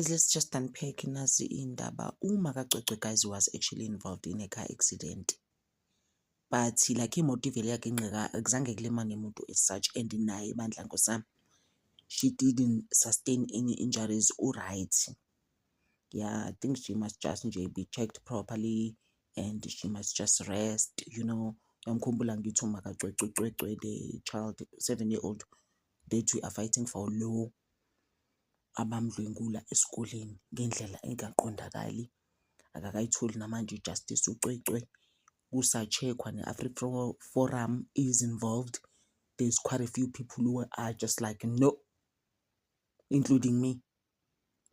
guys, let's just unpack nazi indaba. uMakaCwecwe, guys, was actually involved in a car accident. But like imoto ivele yakhe inqeka akuzange kulimane umuntu as such, and naye Bandla Nkosana, she didn't sustain any injuries. Right. Yeah, I think she must just be checked properly and she must just rest, you know. Yamkhumbula ngithi uMakaCwecwe, the child, 7-year-old, that we are fighting for law, abamdlwengula esikoleni ngendlela engaqondakali, akakayitholi namanje ijustice. uCwecwe kusacheckwa, ne-Africa Forum is involved. There's quite a few people who are just like, no, including me.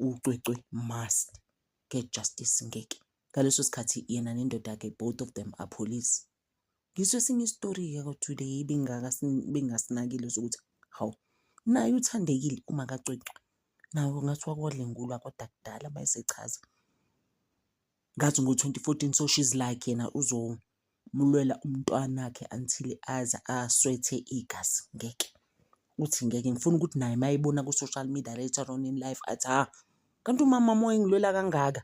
uCwecwe must get justice ngeke. Ngaleso sikhathi yena nendoda yakhe, both of them are police. Ngiso esinye istori-ke today bengasinakile sokuthi hawu naye uthandekile uMakaCwecwe, nawe ngathi wakodlengulwa kodwa kudala bayisechaza ngathi ngo-2014. So she's like yena uzomulwela umntwanakhe until aze aswethe igazi. Ngeke uthi ngeke, ngifuna ukuthi naye mayibona ku-social media later on in life athi kanti umama moya ngilwela kangaka,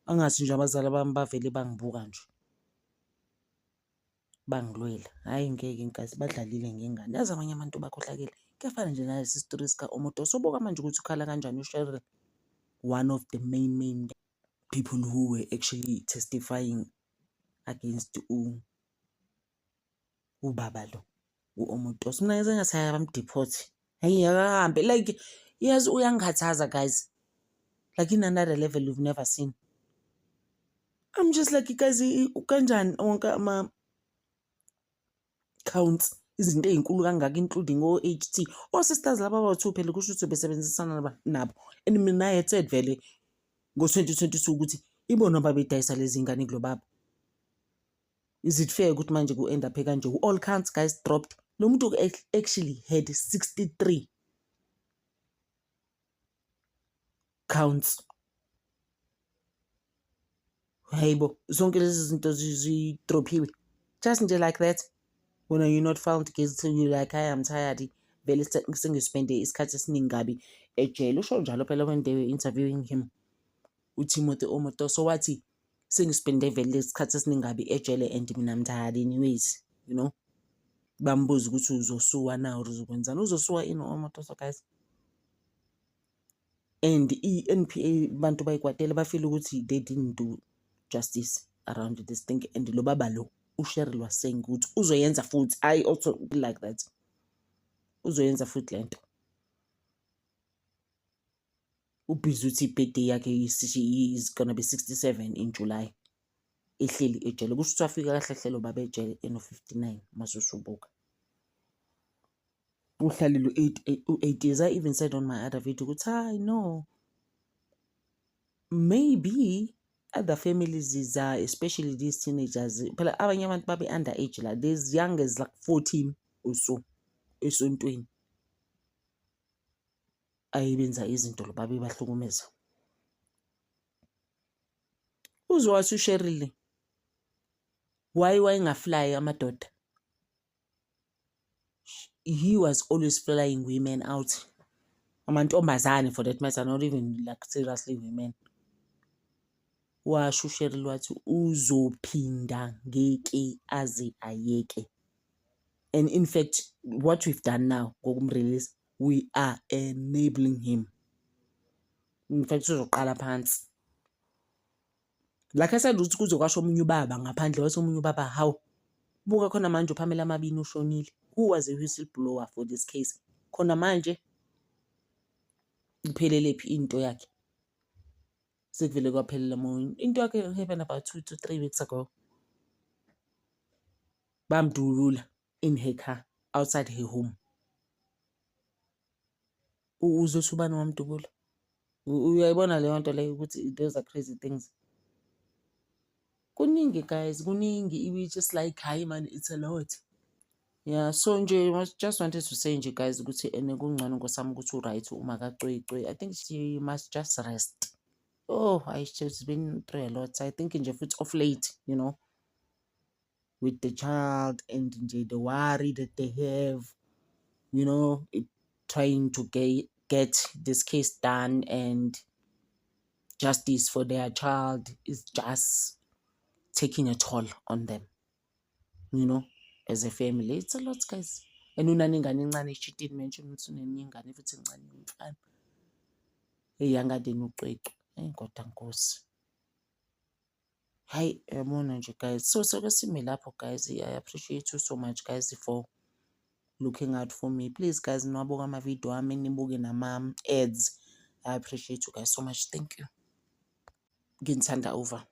angathi nje abazali bami bavele bangibuka nje bangilwela. Hhayi ngeke inkazi, badlalile ngengane. Yazi abanye abantu bakhohlakele. Kuyafana nje nalesi story sika-Omoto. Sobuka manje ukuthi ukhala kanjani uSheryl, one of the main people who were actually testifying against ubaba lo, u-Omoto. Mina ngize ngathi bamdeport. Hayi akahambe, like yazi uyangikhathaza guys, like in another level you've never seen. I'm just like, guys, kanjani wonke counts izinto ezinkulu kangaka, including o-HT, o-sisters laba abawu-2 phela, kusho ukuthi besebenzisana nabo. And mina naye said vele ngo-2022 ukuthi ibona babedayisa lezi ngane kulo baba. Is it fair ukuthi manje ku-end up kanje? All counts guys dropped. Lo muntu actually had 63 counts. Hayibo, zonke lezi zinto zidrophiwe just nje like that. When you're not found guilty, you're like, I am tired. Vele sengispende isikhathi esiningi kabi ejele. Usho njalo phela when they were interviewing him, uTimothy Omoto. So wathi sengispende vele isikhathi esiningi kabi ejele and mina I'm tired anyways, you know. Bambuza ukuthi uzosuwa na or uzokwenzani. Uzosuwa ini Omoto? So guys, and i-NPA bantu bayikwatela bafeel ukuthi they didn't do justice around this thing. And lo baba lo uSheryl was saying ukuthi uzoyenza futhi. I also like that. Uzoyenza futhi lento. Ubhizi uthi birthday yakhe is gonna be 67 in July. Ehleli ejele. Kusho ukuthi afika kahle hle lo baba ejele eno-59 masusubuka. Uhlalile 8 years. I even said on my other video ukuthi I know maybe other families is especially these teenagers, phela abanye abantu babe underage la, there's young as like 14 or so esontweni ayibenza izinto lo babe bahlukumeza. Uzwathi uSheryl why wayengafly amadoda? He was always flying women out, amantombazane for that matter, not even like seriously women. Washo uSheryl wathi uzophinda ngeke aze ayeke. And in fact, what we've done now, ngokumrelease, we are enabling him. In fact, uzoqala phansi. Like I said, ukuthi kuzokwasho omunye ubaba ngaphandle, wathi omunye ubaba how buka khona manje uPamela Mabini ushonile, who was a whistleblower for this case. Khona manje iphelele phi into yakhe? Sekuvele kwaphelela moya. Into yakhe happened about 2 to 3 weeks ago. Bamdulula in her car outside her home. Uzothi ubani wamdubula? Uyayibona leyo nto leyo ukuthi those are crazy things. Kuningi guys, kuningi. We just like, hi man, it's a lot. Yeah, so nje just wanted to say nje guys ukuthi ene kungcono ngosami ukuthi uright uMakaCwecwe. I think she must just rest. Oh, she's been through a lot. I think nje futhi off late, you know, with the child and nje the worry that they have, you know, trying to get this case done. And justice for their child is just taking a toll on them, you know, as a family. It's a lot, guys. And unanengane encane ishitini mention ukuthi unenye ingane futhi encane umfana. Younger than uqweqwe. Kodwa Nkosi. Hayi, yabona nje guys. So sime lapho guys. I appreciate you so much guys for looking out for me. Please guys, niwabuka ama-video ami, nibuke nama-ads. I appreciate you guys so much. Thank you. Nginithanda over.